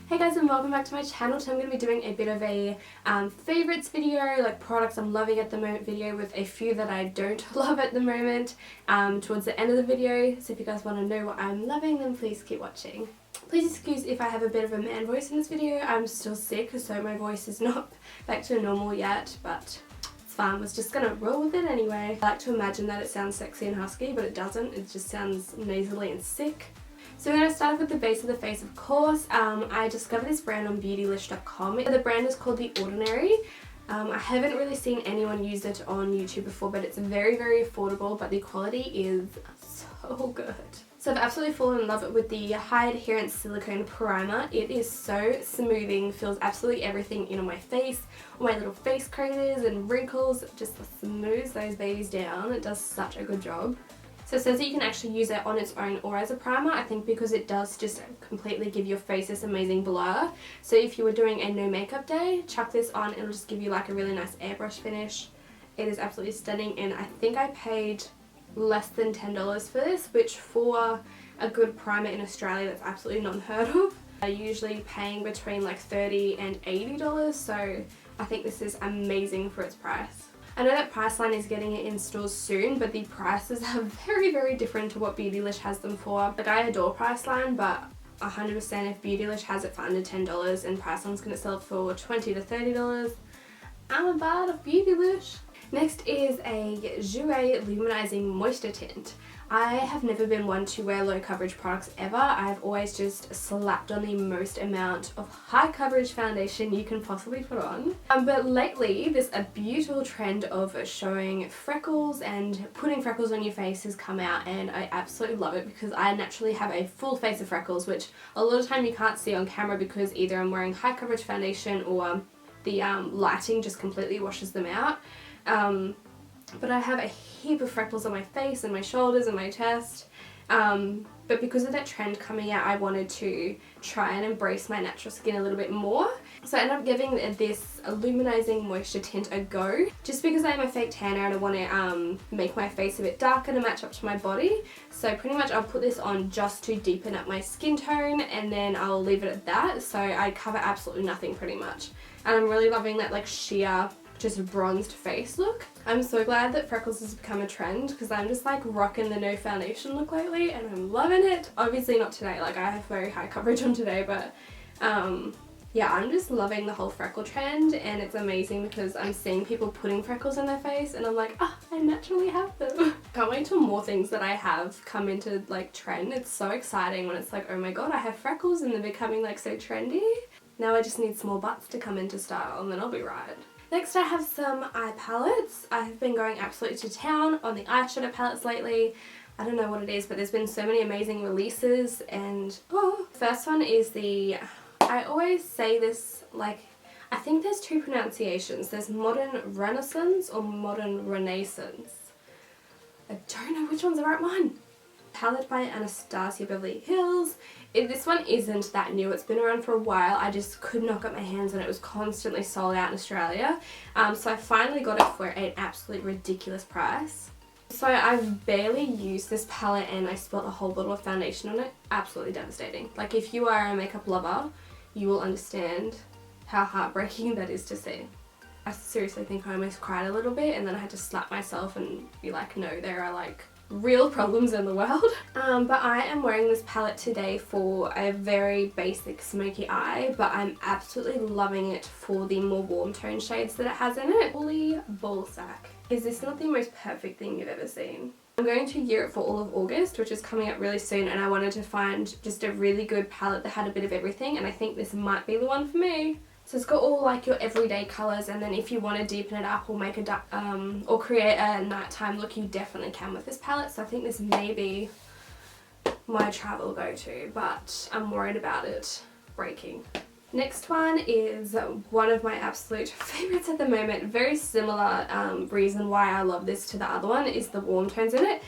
Hey guys, and welcome back to my channel. Today I'm going to be doing a bit of a favourites video, like products I'm loving at the moment video, with a few that I don't love at the moment towards the end of the video. So if you guys want to know what I'm loving, then please keep watching. Please excuse if I have a bit of a man voice in this video. I'm still sick, so my voice is not back to normal yet, but it's fine. I was just going to roll with it anyway. I like to imagine that it sounds sexy and husky, but it doesn't. It just sounds nasally and sick. So we're going to start off with the base of the face, of course. I discovered this brand on beautylish.com. The brand is called The Ordinary. I haven't really seen anyone use it on YouTube before, but it's very, very affordable, but the quality is so good. So I've absolutely fallen in love with the high adherence silicone primer. It is so smoothing, feels absolutely everything in on my face, all my little face craters and wrinkles, just smooths those babies down. It does such a good job. So it says that you can actually use it on its own or as a primer, I think, because it does just completely give your face this amazing blur. So if you were doing a no makeup day, chuck this on, it'll just give you like a really nice airbrush finish. It is absolutely stunning, and I think I paid less than $10 for this, which for a good primer in Australia, that's absolutely not unheard of. I'm usually paying between like $30 and $80, so I think this is amazing for its price. I know that Priceline is getting it in stores soon, but the prices are very, very different to what Beautylish has them for. Like, I adore Priceline, but 100% if Beautylish has it for under $10 and Priceline's going to sell it for $20 to $30, I'm a bad of Beautylish. Next is a Jouer Luminizing Moisture Tint. I have never been one to wear low coverage products ever. I've always just slapped on the most amount of high coverage foundation you can possibly put on. But lately, this a beautiful trend of showing freckles and putting freckles on your face has come out, and I absolutely love it because I naturally have a full face of freckles, which a lot of time you can't see on camera because either I'm wearing high coverage foundation or the lighting just completely washes them out. But I have a heap of freckles on my face and my shoulders and my chest. But because of that trend coming out, I wanted to try and embrace my natural skin a little bit more. So I ended up giving this Luminizing Moisture Tint a go, just because I am a fake tanner and I want to make my face a bit darker to match up to my body. So pretty much I'll put this on just to deepen up my skin tone, and then I'll leave it at that. So I cover absolutely nothing pretty much. And I'm really loving that like sheer, just bronzed face look. I'm so glad that freckles has become a trend because I'm just like rocking the no foundation look lately and I'm loving it. Obviously not today, like I have very high coverage on today, but yeah, I'm just loving the whole freckle trend, and it's amazing because I'm seeing people putting freckles on their face and I'm like, oh, I naturally have them. Can't wait till more things that I have come into like trend. It's so exciting when it's like, oh my god, I have freckles and they're becoming like so trendy. Now I just need small butts to come into style and then I'll be right. Next I have some eye palettes. I've been going absolutely to town on the eyeshadow palettes lately. I don't know what it is, but there's been so many amazing releases, and first one is the, I always say this, like, I think there's two pronunciations. There's Modern Renaissance or Modern Renaissance. I don't know which one's the right one. Palette by Anastasia Beverly Hills. This one isn't that new, it's been around for a while. I just could not get my hands on it. It was constantly sold out in Australia. So I finally got it for an absolute ridiculous price. So I've barely used this palette and I spilled a whole bottle of foundation on it. Absolutely devastating. Like, if you are a makeup lover, you will understand how heartbreaking that is to see. I seriously think I almost cried a little bit, and then I had to slap myself and be like, no, there are like real problems in the world. But I am wearing this palette today for a very basic smoky eye, but I'm absolutely loving it for the more warm tone shades that it has in it. Holy ballsack. Is this not the most perfect thing you've ever seen? I'm going to Europe for all of August, which is coming up really soon, and I wanted to find just a really good palette that had a bit of everything, and I think this might be the one for me. So it's got all like your everyday colours, and then if you want to deepen it up or make a or create a nighttime look, you definitely can with this palette. So I think this may be my travel go-to, but I'm worried about it breaking. Next one is one of my absolute favourites at the moment. Very similar reason why I love this to the other one is the warm tones in it.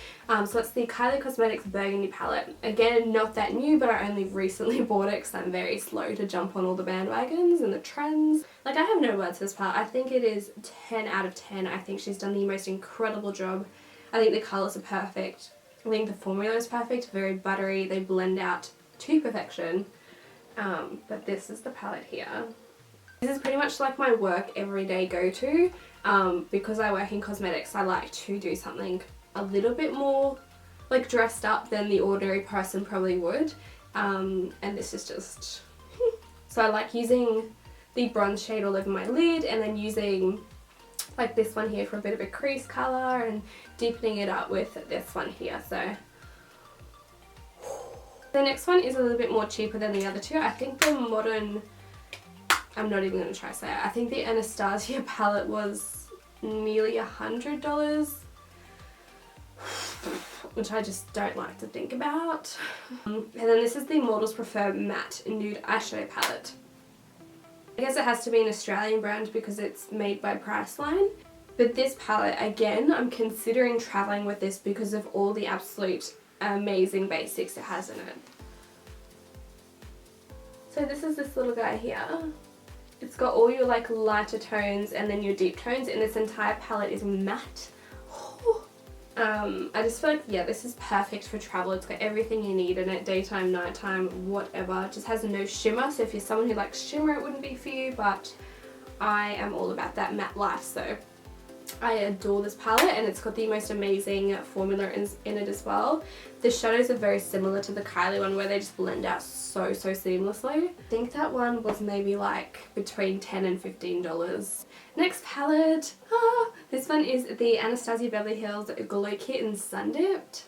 So it's the Kylie Cosmetics Burgundy palette. Again, not that new, but I only recently bought it because I'm very slow to jump on all the bandwagons and the trends. Like, I have no words for this palette. I think it is 10 out of 10. I think she's done the most incredible job. I think the colours are perfect. I think the formula is perfect. Very buttery. They blend out to perfection. But this is the palette here. This is pretty much like my work everyday go-to. Because I work in cosmetics, I like to do something a little bit more like dressed up than the ordinary person probably would. And this is just so I like using the bronze shade all over my lid and then using like this one here for a bit of a crease colour and deepening it up with this one here. So the next one is a little bit more cheaper than the other two. I think the modern, I'm not even going to try to say it, I think the Anastasia palette was nearly $100, which I just don't like to think about. And then this is the Models Prefer Matte Nude Eyeshadow Palette. I guess it has to be an Australian brand because it's made by Priceline. But this palette, again, I'm considering travelling with this because of all the absolute amazing basics it has in it. So this is this little guy here. It's got all your like lighter tones and then your deep tones, and this entire palette is matte. I just feel like, yeah, this is perfect for travel. It's got everything you need in it, daytime, nighttime, whatever. It just has no shimmer, so if you're someone who likes shimmer, it wouldn't be for you, but I am all about that matte life, so I adore this palette, and it's got the most amazing formula in it as well. The shadows are very similar to the Kylie one where they just blend out so seamlessly. I think that one was maybe like between $10 and $15. Next palette, this one is the Anastasia Beverly Hills Glow Kit in Sundipped.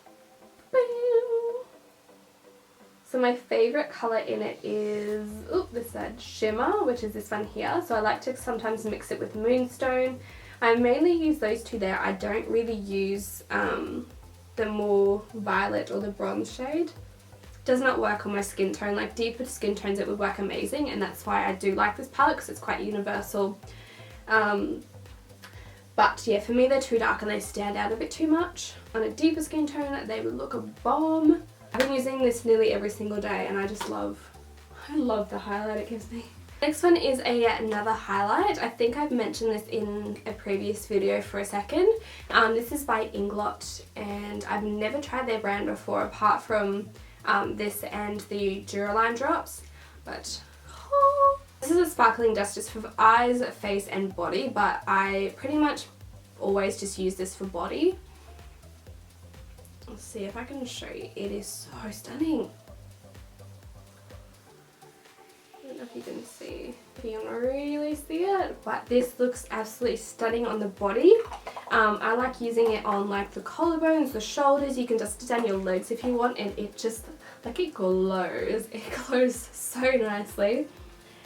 So my favourite colour in it is, this shimmer, which is this one here. So I like to sometimes mix it with Moonstone. I mainly use those two there. I don't really use the more violet or the bronze shade. Does not work on my skin tone. Like deeper skin tones it would work amazing, and that's why I do like this palette because it's quite universal. But yeah, for me they're too dark and they stand out a bit too much. On a deeper skin tone they would look a bomb. I've been using this nearly every single day and I love the highlight it gives me. Next one is another highlight. I think I've mentioned this in a previous video for a second. This is by Inglot, and I've never tried their brand before apart from this and the Duraline drops. But this is a sparkling dust just for eyes, face and body, but I pretty much always just use this for body. Let's see if I can show you. It is so stunning. I don't know if you can see, if you can really see it, but this looks absolutely stunning on the body. I like using it on like the collarbones, the shoulders. You can dust it down your legs if you want, and it just, like, it glows. It glows so nicely.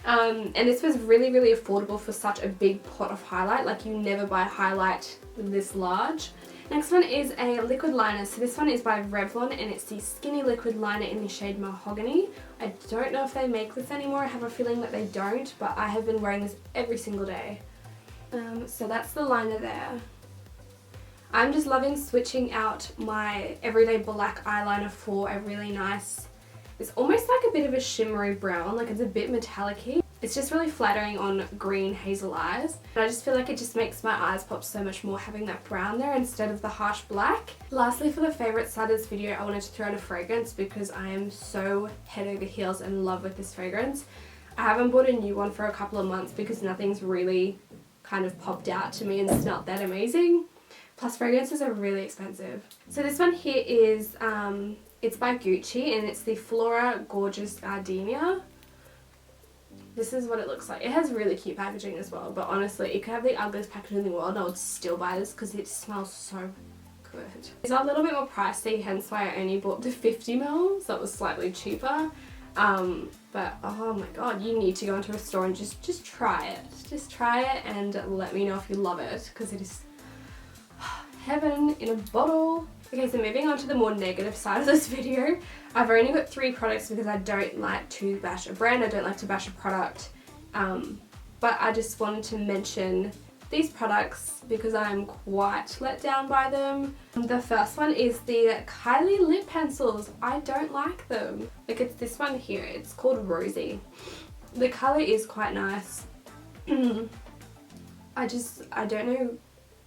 And this was really affordable for such a big pot of highlight. Like, you never buy highlight this large. Next one is a liquid liner. So this one is by Revlon, and it's the Skinny Liquid Liner in the shade Mahogany. I don't know if they make this anymore. I have a feeling that they don't, but I have been wearing this every single day. So that's the liner there. I'm just loving switching out my everyday black eyeliner for a really nice, it's almost like a bit of a shimmery brown, like it's a bit metallic-y. It's just really flattering on green hazel eyes, and I just feel like it just makes my eyes pop so much more having that brown there instead of the harsh black. Lastly, for the favourite side of this video, I wanted to throw in a fragrance because I am so head over heels in love with this fragrance. I haven't bought a new one for a couple of months because nothing's really kind of popped out to me and smelled that amazing. Plus fragrances are really expensive. So this one here is, it's by Gucci, and it's the Flora Gorgeous Gardenia. This is what it looks like. It has really cute packaging as well, but honestly, it could have the ugliest packaging in the world and I would still buy this because it smells so good. These are a little bit more pricey, hence why I only bought the 50ml, so it was slightly cheaper. But oh my god, you need to go into a store and just try it. Just try it and let me know if you love it, because it is heaven in a bottle. Okay, so moving on to the more negative side of this video. I've only got 3 products because I don't like to bash a brand, I don't like to bash a product. But I just wanted to mention these products because I'm quite let down by them. The first one is the Kylie lip pencils. I don't like them. Like, it's this one here, it's called Rosie. The colour is quite nice. I don't know,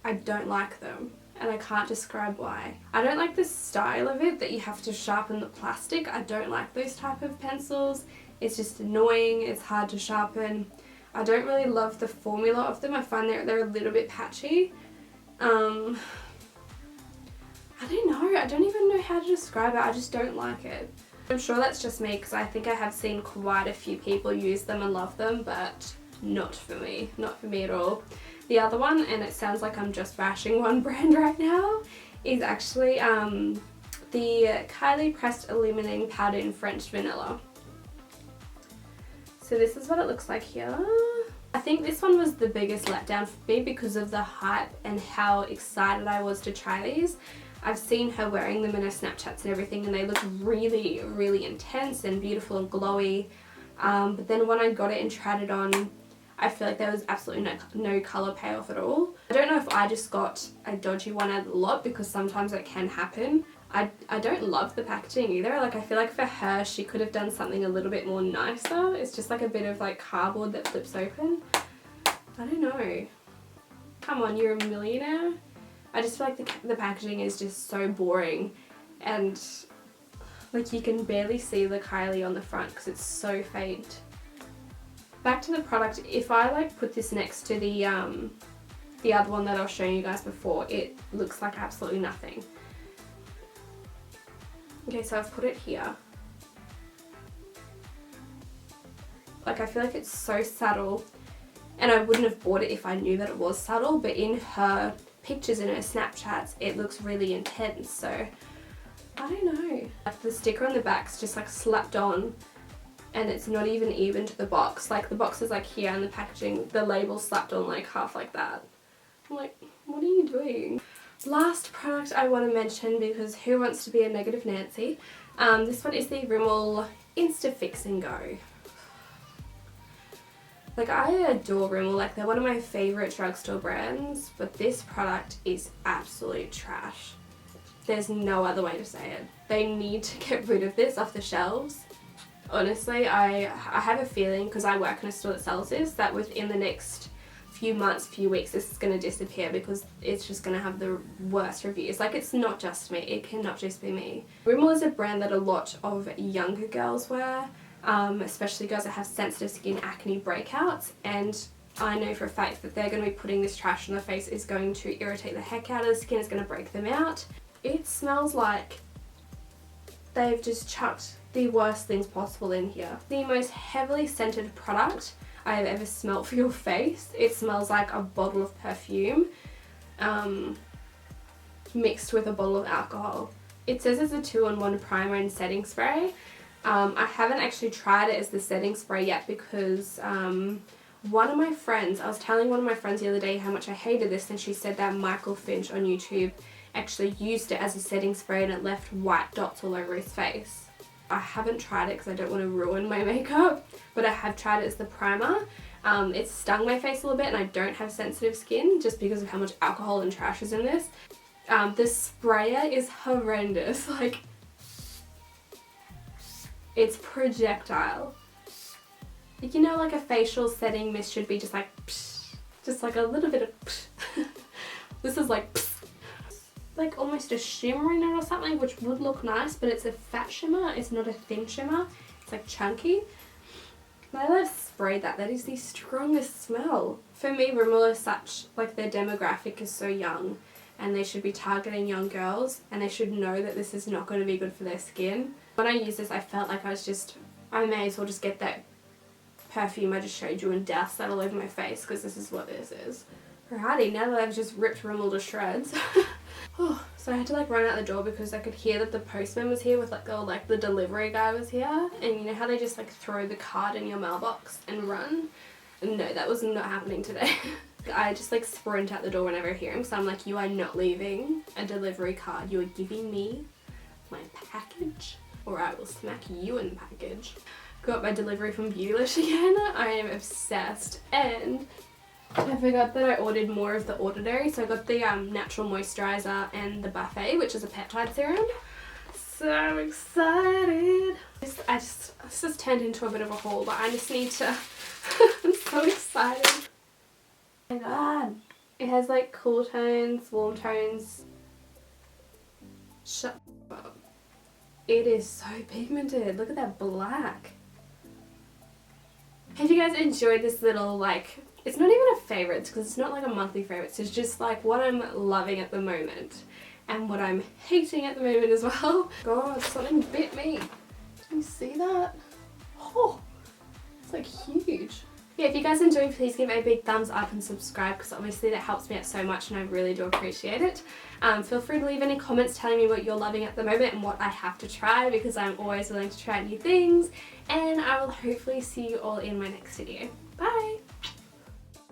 I don't like them. And I can't describe why. I don't like the style of it, that you have to sharpen the plastic. I don't like those type of pencils. It's just annoying, it's hard to sharpen. I don't really love the formula of them. I find they're a little bit patchy. I don't know, I don't even know how to describe it. I just don't like it. I'm sure that's just me because I think I have seen quite a few people use them and love them, but not for me. Not for me at all. The other one, and it sounds like I'm just bashing one brand right now, is actually the Kylie Pressed Illuminating Powder in French Vanilla. So this is what it looks like here. I think this one was the biggest letdown for me because of the hype and how excited I was to try these. I've seen her wearing them in her Snapchats and everything, and they look really, really intense and beautiful and glowy. But then when I got it and tried it on, I feel like there was absolutely no colour payoff at all. I don't know if I just got a dodgy one out of the lot, because sometimes it can happen. I don't love the packaging either. Like, I feel like for her, she could have done something a little bit more nicer. It's just like a bit of like cardboard that flips open. I don't know. Come on, you're a millionaire. I just feel like the packaging is just so boring, and like you can barely see the Kylie on the front because it's so faint. Back to the product, if I like put this next to the other one that I was showing you guys before, it looks like absolutely nothing. Okay, so I've put it here. Like, I feel like it's so subtle, and I wouldn't have bought it if I knew that it was subtle, but in her pictures, in her Snapchats, it looks really intense. So I don't know. Like, the sticker on the back's just like slapped on, and it's not even to the box. Like, the box is like here, and the packaging, the label slapped on like half like that. I'm like, what are you doing? Last product I want to mention, because who wants to be a negative Nancy? This one is the Rimmel Insta Fix Go. Like, I adore Rimmel, like they're one of my favourite drugstore brands, but this product is absolute trash. There's no other way to say it. They need to get rid of this off the shelves. Honestly, I have a feeling, because I work in a store that sells this, that within the next few months, few weeks, this is going to disappear because it's just going to have the worst reviews. Like, it's not just me, it cannot just be me. Rimmel is a brand that a lot of younger girls wear, especially girls that have sensitive skin, acne, breakouts, and I know for a fact that they're going to be putting this trash on their face. Is going to irritate the heck out of the skin, it's going to break them out. It smells like they've just chucked the worst things possible in here. The most heavily scented product I have ever smelled for your face. It smells like a bottle of perfume mixed with a bottle of alcohol. It says it's a 2-in-1 primer and setting spray. I haven't actually tried it as the setting spray yet because one of my friends, I was telling one of my friends the other day how much I hated this, and she said that Michael Finch on YouTube actually used it as a setting spray and it left white dots all over his face. I haven't tried it because I don't want to ruin my makeup, but I have tried it as the primer. It stung my face a little bit, and I don't have sensitive skin just because of how much alcohol and trash is in this. The sprayer is horrendous. Like, it's projectile. Like, you know, like a facial setting mist should be just like psh, just like a little bit of psh. This is like psh. Like almost a shimmer in it or something, which would look nice, but it's a fat shimmer, it's not a thin shimmer. It's like chunky. Now that I've sprayed that, that is the strongest smell. For me, Rimmel is such, like, their demographic is so young, and they should be targeting young girls, and they should know that this is not going to be good for their skin. When I used this, I felt like I may as well just get that perfume I just showed you and douse that all over my face, because this is what this is. Alrighty, now that I've just ripped Rimmel to shreds. So I had to like run out the door because I could hear that the postman was here with like, or like the delivery guy was here, and you know how they just like throw the card in your mailbox and run? No, that was not happening today. I just like sprint out the door whenever I hear him, so I'm like, you are not leaving a delivery card, you are giving me my package, or I will smack you in the package. Got my delivery from Beautylish again. I am obsessed, and I forgot that I ordered more of the Ordinary, so I got the Natural Moisturiser and the Buffet, which is a peptide serum. So excited! This just turned into a bit of a haul, but I just need to... I'm so excited. Oh my god. It has like cool tones, warm tones. Shut up. It is so pigmented. Look at that black. Hope you guys enjoyed this little, like, it's not even a favourite because it's not like a monthly favourite, so it's just like what I'm loving at the moment and what I'm hating at the moment as well. God, something bit me. Can you see that? Oh, it's like huge. Yeah, if you guys enjoyed, please give a big thumbs up and subscribe because obviously that helps me out so much and I really do appreciate it. Feel free to leave any comments telling me what you're loving at the moment and what I have to try because I'm always willing to try new things, and I will hopefully see you all in my next video. Bye!